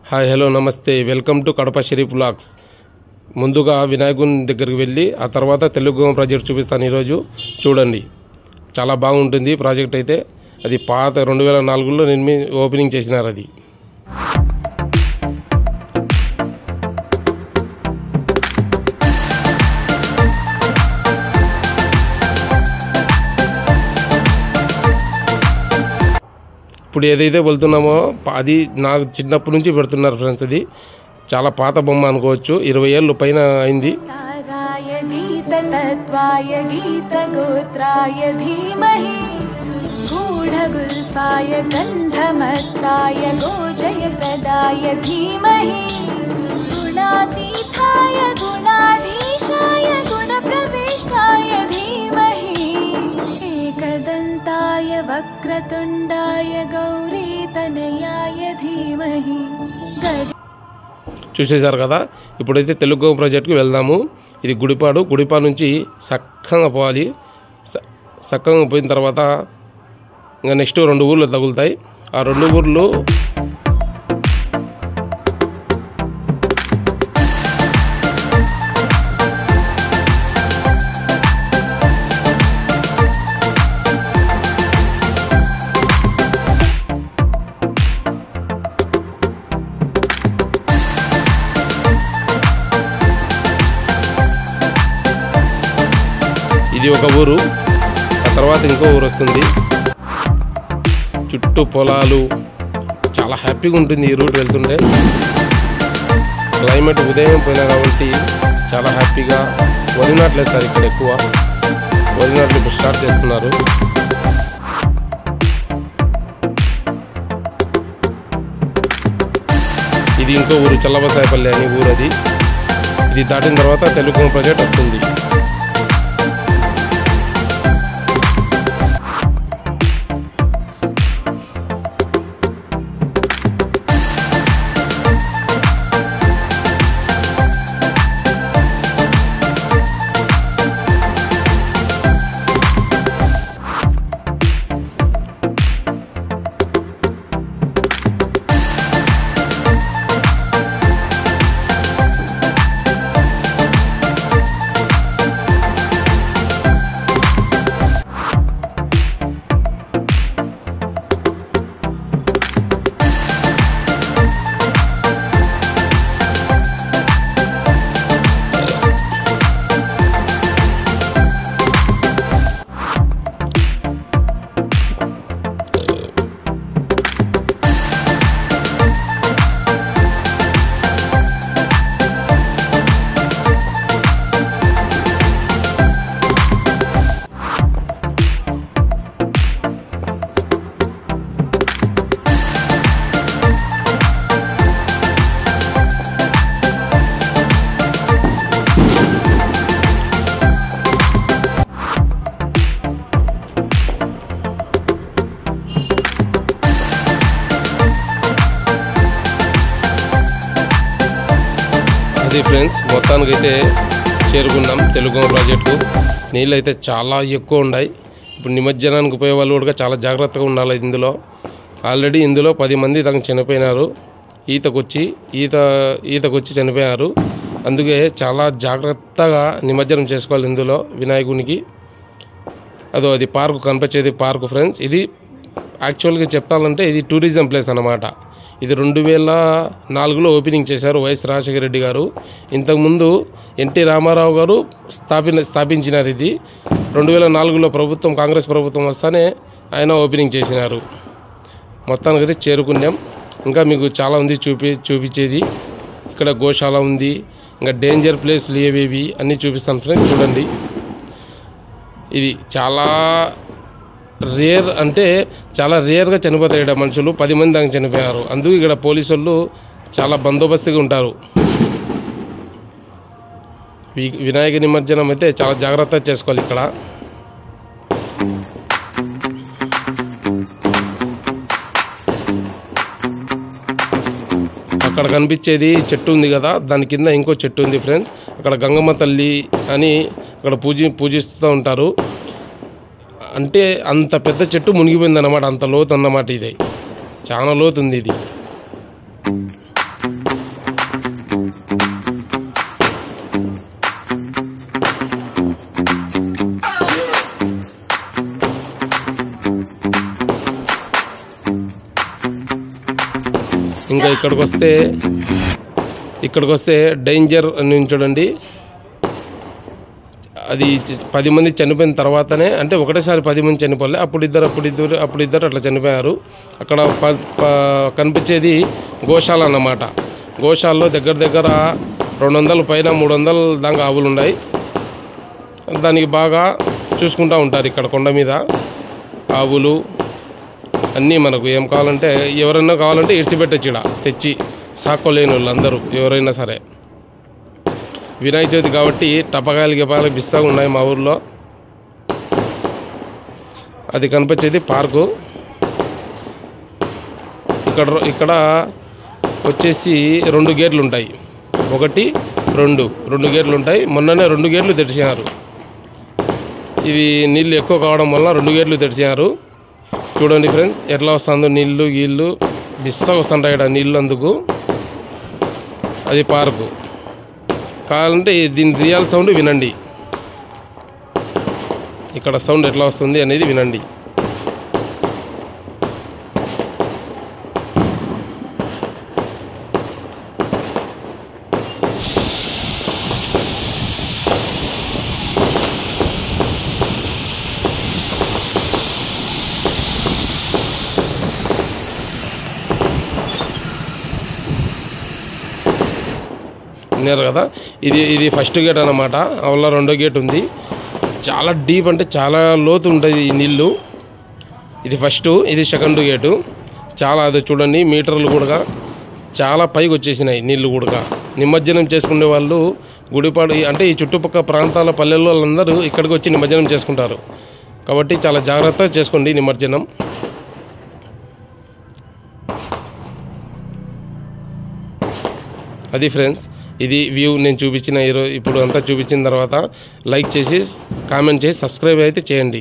Hi hello నమస్తే welcome to Kadapa Sharif vlogs. ముందుగా వినాయకుని దగ్గరికి వెళ్ళి ఆ తర్వాత తెలుగు ప్రాజెక్ట్ చూపిస్తాను. ఈరోజు చూడండి, చాలా బాగుంటుంది ప్రాజెక్ట్. అయితే అది పాత 2004లో ఓపెనింగ్ చేసినారు. అది ఇప్పుడు ఏదైతే వెళ్తున్నామో అది నాకు చిన్నప్పటి నుంచి పెడుతున్నారు ఫ్రెండ్స్. అది చాలా పాత బొమ్మ అనుకోవచ్చు, 20 ఏళ్ళు పైన అయింది. వక్రతుండాయ గౌరీ తనయాయ ధీమహి. చూసేశారు కదా. ఇప్పుడైతే తెలుగు ప్రాజెక్ట్కి వెళ్దాము. ఇది గుడిపాడు నుంచి చక్కగా పోవాలి. చక్కగా పోయిన తర్వాత ఇంకా నెక్స్ట్ 2 ఊర్లు తగులుతాయి. ఆ 2 ఊర్లు ఇది ఒక ఊరు, ఆ తర్వాత ఇంకో ఊరు వస్తుంది. చుట్టూ పొలాలు, చాలా హ్యాపీగా ఉంటుంది ఈ రూట్ వెళ్తుంటే. క్లైమేట్ ఉదయం పోయినా కాబట్టి చాలా హ్యాపీగా. వరి నాట్లు వేస్తారు ఇక్కడ, ఎక్కువ వరి నాట్లు ఇప్పుడు స్టార్ట్ చేస్తున్నారు. ఇది ఇంకో ఊరు, చల్లబసాయపల్లి అని ఊరు. అది ఇది దాటిన తర్వాత తెలుగు ప్రాజెక్ట్ వస్తుంది. అది ఫ్రెండ్స్, మొత్తానికైతే చేరుకున్నాం తెలుగు ప్రాజెక్టు. నీళ్ళు అయితే చాలా ఎక్కువ ఉన్నాయి. ఇప్పుడు నిమజ్జనానికి పోయే వాళ్ళు కూడా చాలా జాగ్రత్తగా ఉండాలి. ఆల్రెడీ ఇందులో 10 మంది దాకా చనిపోయినారు. ఈతకొచ్చి చనిపోయారు. అందుకే చాలా జాగ్రత్తగా నిమజ్జనం చేసుకోవాలి ఇందులో వినాయకునికి. అది పార్కు కనిపించేది పార్కు ఫ్రెండ్స్. ఇది యాక్చువల్గా చెప్పాలంటే ఇది టూరిజం ప్లేస్ అన్నమాట. ఇది 2004లో ఓపెనింగ్ చేశారు వైఎస్ రాజశేఖర రెడ్డి గారు. ఇంతకుముందు ఎన్టీ రామారావు గారు స్థాపించినారు. ఇది 2004లో కాంగ్రెస్ ప్రభుత్వం వస్తానే ఆయన ఓపెనింగ్ చేసినారు. మొత్తానికైతే చేరుకున్నాం. ఇంకా మీకు చాలా ఉంది చూపించేది. ఇక్కడ గోశాల ఉంది, ఇంకా డేంజర్ ప్లేస్లు ఏవేవి అన్నీ చూపిస్తాను ఫ్రెండ్స్. చూడండి, ఇది చాలా రేర్, అంటే చాలా రేర్గా చనిపోతాయి మనుషులు. 10 మంది దాకా చనిపోయారు. అందుకు ఇక్కడ పోలీసు వాళ్ళు చాలా బందోబస్తుగా ఉంటారు. వినాయక నిమజ్జనం అయితే చాలా జాగ్రత్తగా చేసుకోవాలి ఇక్కడ. అక్కడ కనిపించేది చెట్టు ఉంది కదా, దాని కింద ఇంకో చెట్టు ఉంది ఫ్రెండ్స్. అక్కడ గంగమ్మ తల్లి అని అక్కడ పూజిస్తూ ఉంటారు. అంటే అంత పెద్ద చెట్టు మునిగిపోయింది అన్నమాట, అంత లోతు అన్నమాట. ఇది చాలా లోతు ఉంది ఇది. ఇంకా ఇక్కడికి వస్తే డేంజర్ అని చూడండి. అది 10 మంది చనిపోయిన తర్వాతనే, అంటే ఒకటేసారి 10 మంది చనిపోలే, అప్పుడు ఇద్దరు అట్లా చనిపోయారు. అక్కడ కనిపించేది గోశాల అన్నమాట. గోశాలలో దగ్గర 200 పైన 300 దాకా ఆవులు ఉన్నాయి. దానికి బాగా చూసుకుంటూ ఉంటారు. ఇక్కడ కొండ మీద ఆవులు అన్నీ మనకు ఏం కావాలంటే, ఎవరైనా కావాలంటే ఇడిచిపెట్టచ్చు. ఇక్కడ తెచ్చి సాకోలేని వాళ్ళు అందరూ ఎవరైనా సరే. వినాయక చవితి కాబట్టి టపకాయలు బిస్సాగా ఉన్నాయి మా ఊర్లో. అది కనిపించేది పార్కు. ఇక్కడ వచ్చేసి 2 గేట్లు ఉంటాయి. 1, 2 గేట్లు ఉంటాయి. మొన్ననే 2 గేట్లు తెరిచినారు. ఇది నీళ్ళు ఎక్కువ కావడం వల్ల 2 గేట్లు తెరిచినారు. చూడండి ఫ్రెండ్స్ ఎట్లా వస్తుందో నీళ్ళు బిస్సాగా వస్తుంటాయి ఇక్కడ నీళ్ళు. అందుకు అది పార్కు. కావాలంటే దీని రియల్ సౌండ్ వినండి. ఇక్కడ సౌండ్ ఎట్లా వస్తుంది అనేది వినండి. విన్నారు కదా, ఇది ఫస్ట్ గేట్ అన్నమాట. అవల్ల 2వ గేట్ ఉంది. చాలా డీప్, అంటే చాలా లోతు ఉంటుంది ఈ నీళ్ళు. ఇది ఫస్ట్, ఇది సెకండ్ గేటు. చాలా అది చూడండి మీటర్లు కూడా చాలా పైకి వచ్చేసినాయి నీళ్ళు కూడా. నిమజ్జనం చేసుకునే వాళ్ళు గుడిపాడు అంటే ఈ చుట్టుపక్కల ప్రాంతాల పల్లెల్లో వాళ్ళందరూ ఇక్కడికి వచ్చి నిమజ్జనం చేసుకుంటారు. కాబట్టి చాలా జాగ్రత్తగా చేసుకోండి నిమజ్జనం. అది ఫ్రెండ్స్, ఇది వ్యూ నేను చూపించిన ఇప్పుడు అంతా చూపించిన తర్వాత లైక్ చేసి కామెంట్ చేసి సబ్స్క్రైబ్ అయితే చేయండి.